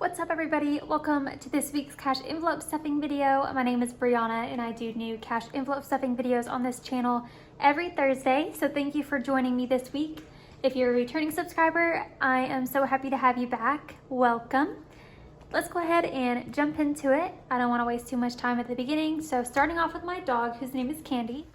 What's up everybody? Welcome to this week's cash envelope stuffing video. My name is Brianna and I do new cash envelope stuffing videos on this channel every Thursday. So thank you for joining me this week. If you're a returning subscriber, I am so happy to have you back. Welcome. Let's go ahead and jump into it. I don't want to waste too much time at the beginning. So starting off with my dog, whose name is Candy.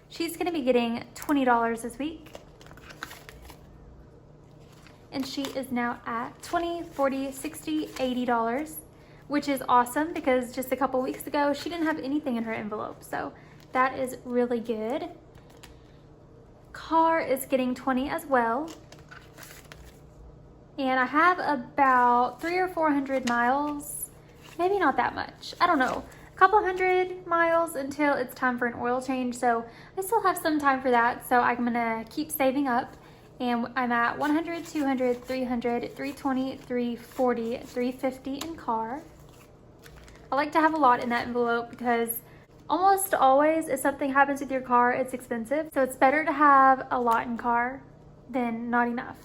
She's going to be getting $20 this week. And she is now at $20, $40, $60, $80, which is awesome because just a couple weeks ago, she didn't have anything in her envelope. So that is really good. Car is getting 20 as well. And I have about 300 or 400 miles, maybe not that much. I don't know. Couple hundred miles until it's time for an oil change, so I still have some time for that, so I'm gonna keep saving up. And I'm at 100, 200, 300, 320, 340, 350 in car. I like to have a lot in that envelope because almost always if something happens with your car, it's expensive, so it's better to have a lot in car than not enough.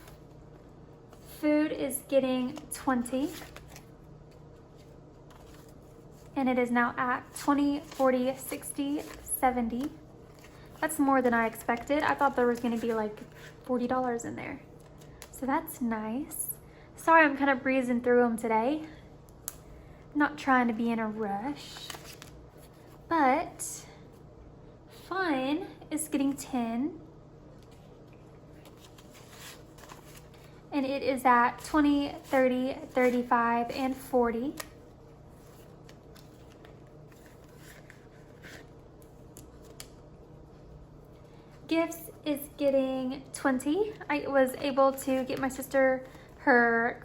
Food is getting 20. And it is now at 20, 40, 60, 70. That's more than I expected. I thought there was going to be like $40 in there. So that's nice. Sorry, I'm kind of breezing through them today. Not trying to be in a rush. But fun is getting 10. And it is at 20, 30, 35, and 40. Gifts is getting 20. I was able to get my sister her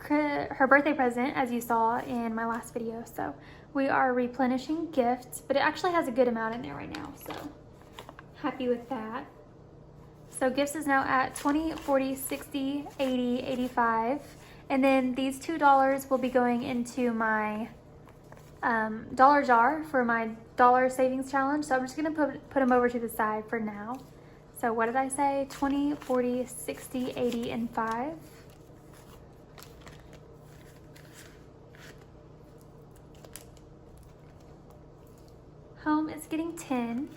birthday present, as you saw in my last video. So we are replenishing gifts, but it actually has a good amount in there right now. So happy with that. So gifts is now at 20, 40, 60, 80, 85. And then these $2 will be going into my dollar jar for my dollar savings challenge. So I'm just gonna put them over to the side for now. So what did I say? 20, 40, 60, 80, and 5. Home is getting 10.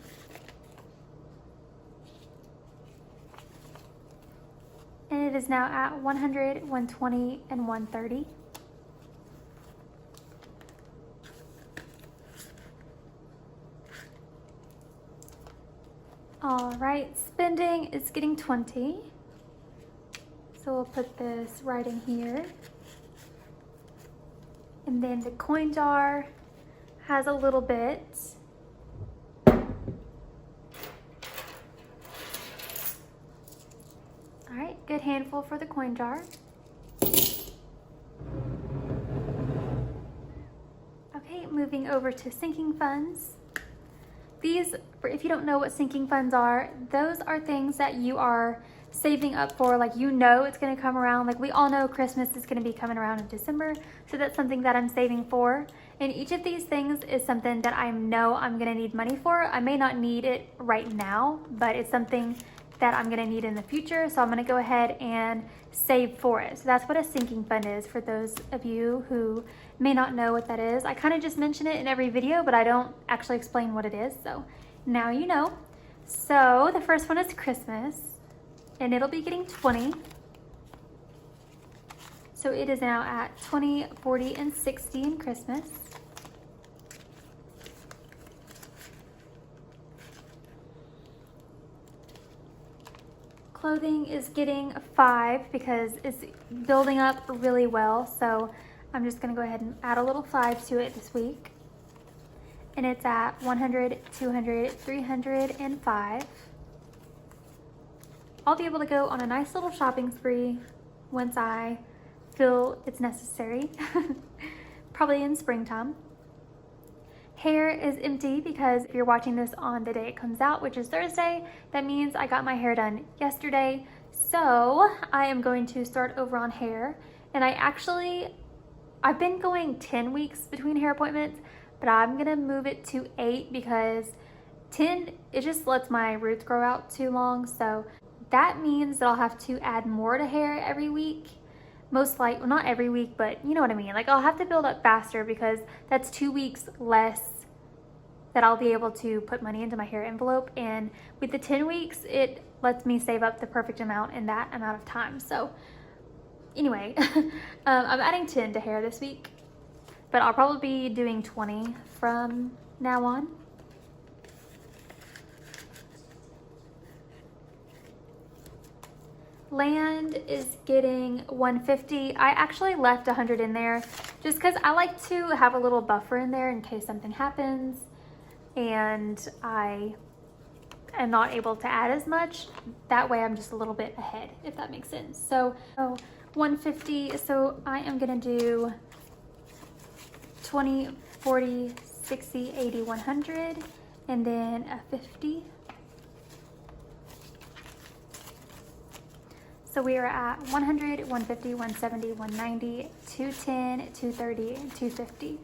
And it is now at 100, 120, and 130. All right, spending is getting 20. So we'll put this right in here. And then the coin jar has a little bit. All right, good handful for the coin jar. Okay, moving over to sinking funds. These, if you don't know what sinking funds are, those are things that you are saving up for, like you know it's going to come around. Like we all know Christmas is going to be coming around in December, so that's something that I'm saving for. And each of these things is something that I know I'm going to need money for. I may not need it right now, but it's something that I'm going to need in the future, so I'm going to go ahead and save for it. So that's what a sinking fund is for those of you who may not know what that is. I kind of just mention it in every video, but I don't actually explain what it is, so now you know. So the first one is Christmas, and it'll be getting 20. So it is now at 20, 40, and 60 in Christmas. Clothing is getting 5 because it's building up really well. So I'm just gonna go ahead and add a little 5 to it this week. And it's at 100, 200, 300, and 5. I'll be able to go on a nice little shopping spree once I feel it's necessary, probably in springtime. Hair is empty because if you're watching this on the day it comes out, which is Thursday, that means I got my hair done yesterday. So I am going to start over on hair. And I've been going 10 weeks between hair appointments, but I'm gonna move it to 8 because 10, it just lets my roots grow out too long. So that means that I'll have to add more to hair every week. Most like, well, not every week, but you know what I mean. Like I'll have to build up faster because that's 2 weeks less that I'll be able to put money into my hair envelope. And with the 10 weeks, it lets me save up the perfect amount in that amount of time. So anyway, I'm adding 10 to hair this week, but I'll probably be doing 20 from now on. Land is getting 150. I actually left 100 in there just because I like to have a little buffer in there in case something happens and I am not able to add as much. That way I'm just a little bit ahead, if that makes sense. So 150, so I am gonna do 20, 40, 60, 80, 100, and then a 50. So we are at 100, 150, 170, 190, 210, 230, and 250.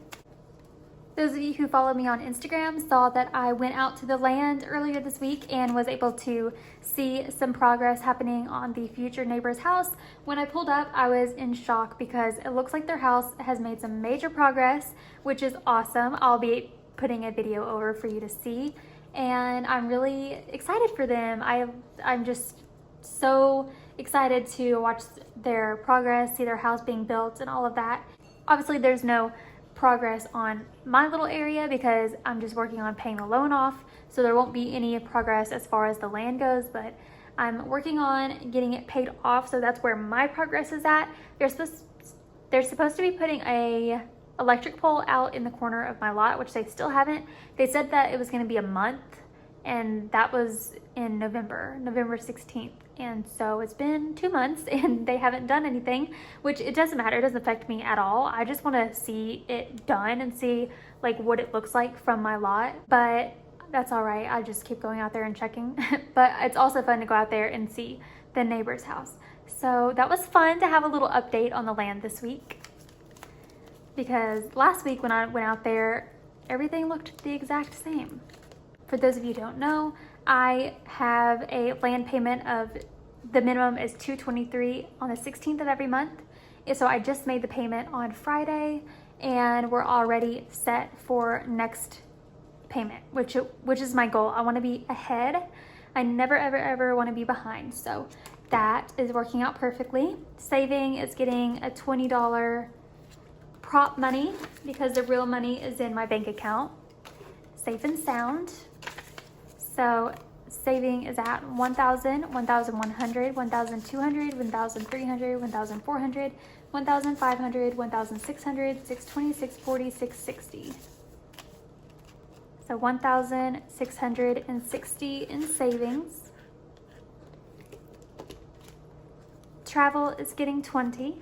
Those of you who follow me on Instagram saw that I went out to the land earlier this week and was able to see some progress happening on the future neighbor's house. When I pulled up, I was in shock because it looks like their house has made some major progress, which is awesome. I'll be putting a video over for you to see, and I'm really excited for them. I'm just so excited to watch their progress, see their house being built and all of that. Obviously there's no progress on my little area because I'm just working on paying the loan off, so there won't be any progress as far as the land goes, but I'm working on getting it paid off, so that's where my progress is at. They're supposed to be putting a electric pole out in the corner of my lot, which they still haven't. They said that it was going to be a month, and that was in November 16th. And so it's been 2 months and they haven't done anything, which it doesn't matter. It doesn't affect me at all. I just want to see it done and see like what it looks like from my lot, but that's all right. I just keep going out there and checking. But it's also fun to go out there and see the neighbor's house. So that was fun to have a little update on the land this week, because last week when I went out there, everything looked the exact same. For those of you who don't know, I have a land payment of, the minimum is $223 on the 16th of every month. So I just made the payment on Friday and we're already set for next payment, which is my goal. I want to be ahead. I never ever want to be behind. So that is working out perfectly. Saving is getting a $20 prop money because the real money is in my bank account. Safe and sound. So saving is at 1,000, 1,100, 1,200, 1,300, 1,400, 1,500, 1,600, 620, 640, 660. So 1,660 in savings. Travel is getting 20.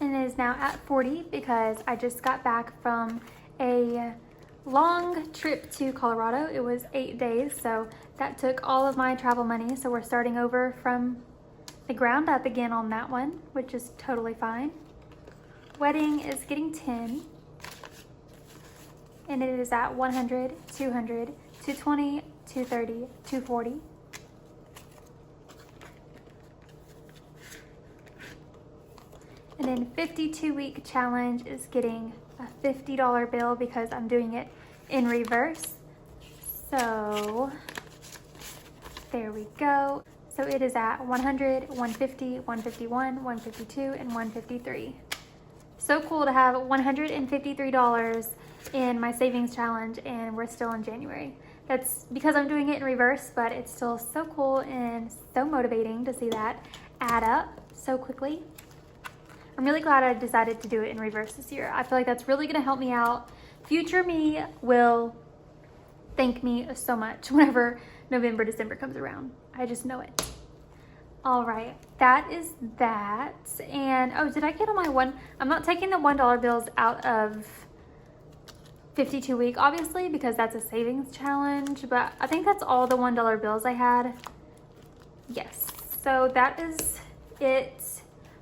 And it is now at 40 because I just got back from a long trip to Colorado. It was 8 days, so that took all of my travel money. So we're starting over from the ground up again on that one, which is totally fine. Wedding is getting 10. And it is at 100, 200, 220, 230, 240. And then 52-week challenge is getting a $50 bill because I'm doing it in reverse. So there we go. So it is at 100, 150, 151, 152, and 153. So cool to have $153 in my savings challenge, and we're still in January. That's because I'm doing it in reverse, but it's still so cool and so motivating to see that add up so quickly. I'm really glad I decided to do it in reverse this year. I feel like that's really gonna help me out. Future me will thank me so much whenever November, December comes around. I just know it. All right, that is that. And oh, did I get on my one? I'm not taking the $1 bills out of 52 week, obviously, because that's a savings challenge, but I think that's all the $1 bills I had. Yes, So that is it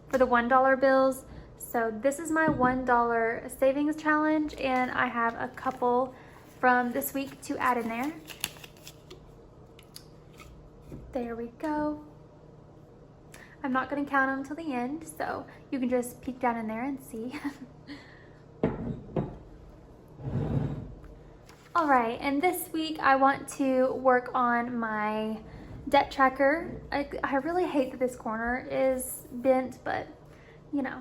for the $1 bills. So this is my $1 savings challenge, and I have a couple from this week to add in there. There we go. I'm not going to count them till the end, so you can just peek down in there and see. All right, and this week I want to work on my debt tracker. I really hate that this corner is bent, but you know,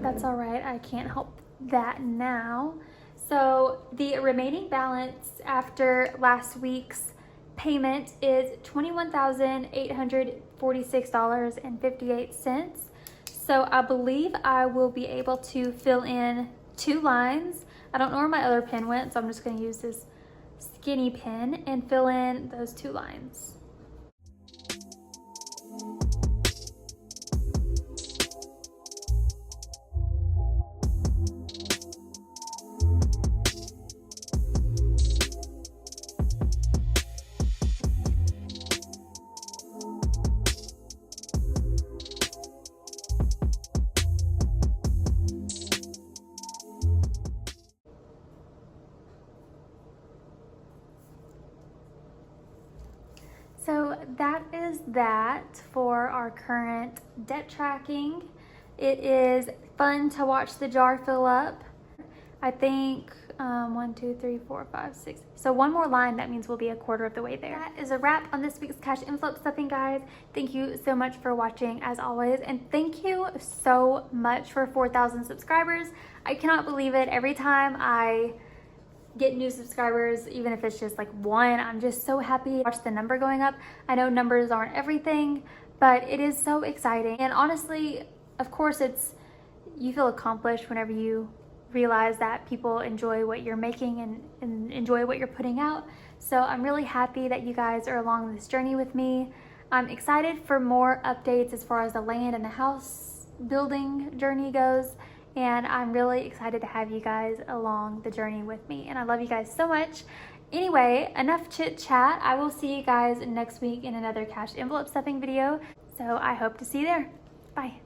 that's all right. I can't help that now. So the remaining balance after last week's payment is $21,846.58. So I believe I will be able to fill in 2 lines. I don't know where my other pen went, so I'm just going to use this skinny pen and fill in those 2 lines. So that is that for our current debt tracking. It is fun to watch the jar fill up. I think 1, 2, 3, 4, 5, 6. So one more line, that means we'll be a quarter of the way there. That is a wrap on this week's cash envelope stuffing, guys. Thank you so much for watching as always. And thank you so much for 4,000 subscribers. I cannot believe it. Every time I get new subscribers, even if it's just like 1, I'm just so happy to watch the number going up. I know numbers aren't everything, but it is so exciting. And honestly, of course, you feel accomplished whenever you realize that people enjoy what you're making and enjoy what you're putting out. So I'm really happy that you guys are along this journey with me. I'm excited for more updates as far as the land and the house building journey goes. And I'm really excited to have you guys along the journey with me. And I love you guys so much. Anyway, enough chit chat. I will see you guys next week in another cash envelope stuffing video. So I hope to see you there. Bye.